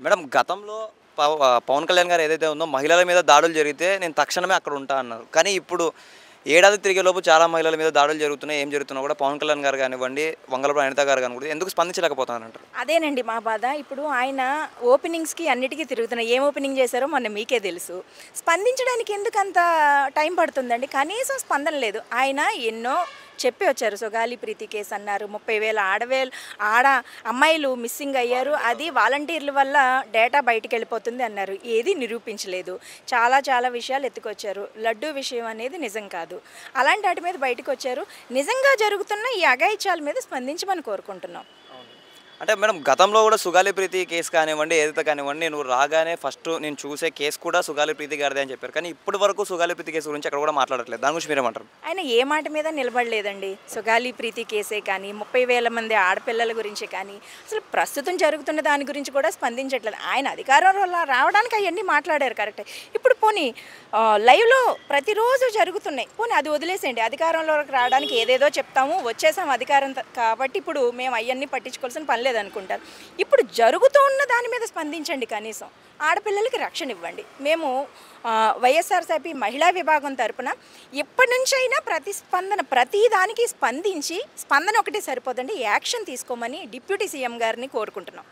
Madam గతంలో పవన్ కళ్యాణ్ గారు ఏదైతే ఉందో మహిళల మీద దాడులు జరిగితే నేను తక్షణమే అక్కడ ఉంటా అన్నారు. కానీ ఇప్పుడు ఏడాది తిరిగేలోపు చాలా మహిళల మీద దాడులు జరుగుతున్నాయి. ఏం జరుగుతున్నా కూడా పవన్ కళ్యాణ్ గారు కానివ్వండి, వంగలపూడి అనిత గారు కానివ్వండి ఎందుకు స్పందించలేకపోతున్నారంటారు? అదేనండి మా బాధ. ఇప్పుడు ఆయన ఓపెనింగ్స్‌కి అన్నిటికి తిరుగుతున్నారు. ఏం ఓపెనింగ్ చేశారో మొన్న మీకే తెలుసు. స్పందించడానికి ఎందుకంత టైం పడుతుందండి? కనీసం స్పందన లేదు. ఆయన ఎన్నో చెప్పి వచ్చారు. సుగాలి ప్రీతి కేసు అన్నారు. 30,000 ఆడ అమ్మాయిలు మిస్సింగ్ అయ్యారు. అది వాలంటీర్ల వల్ల డేటా బయటికెళ్ళిపోతుంది అన్నారు. ఏది నిరూపించలేదు. చాలా చాలా విషయాలు ఎత్తుకొచ్చారు. లడ్డూ విషయం అనేది నిజం కాదు. అలాంటి వాటి మీద బయటకొచ్చారు. నిజంగా జరుగుతున్న ఈ అఘాయిత్యాల మీద స్పందించమని కోరుకుంటున్నాం. అంటే మేడం గతంలో కూడా సుగాలి ప్రీతి కేసు కానివ్వండి, ఏదైతే కానివ్వండి నేను రాగానే ఫస్ట్ నేను చూసే కేసు కూడా సుగాలి ప్రీతి గారిదే అని చెప్పారు. కానీ ఇప్పటి వరకు సుగాలి ప్రీతి కేసు గురించి అక్కడ కూడా మాట్లాడట్లేదు. దాని గురించి మీరేమంటారు? ఆయన ఏ మాట మీద నిలబడలేదండి. సుగాలి ప్రీతి కేసే కానీ 30,000 మంది ఆడపిల్లల గురించి కానీ అసలు ప్రస్తుతం జరుగుతున్న దాని గురించి కూడా స్పందించట్లేదు. ఆయన అధికారంలో రావడానికి అవన్నీ మాట్లాడారు కరెక్టే. ఇప్పుడు పోనీ లైవ్లో ప్రతిరోజు జరుగుతున్నాయి. పోనీ అది వదిలేసేయండి. అధికారంలోకి రావడానికి ఏదేదో చెప్తాము, వచ్చేసాం అధికారం కాబట్టి ఇప్పుడు మేము అవన్నీ పట్టించుకోవాల్సిన పని లేదనుకుంటారు. ఇప్పుడు జరుగుతూ ఉన్న దాని మీద స్పందించండి. కనీసం ఆడపిల్లలకి రక్షణ ఇవ్వండి. మేము వైఎస్ఆర్సీపీ మహిళా విభాగం తరపున ఎప్పటి నుంచైనా ప్రతి దానికి స్పందించి, స్పందన ఒకటే సరిపోదండి, యాక్షన్ తీసుకోమని డిప్యూటీ సీఎం గారిని కోరుకుంటున్నాం.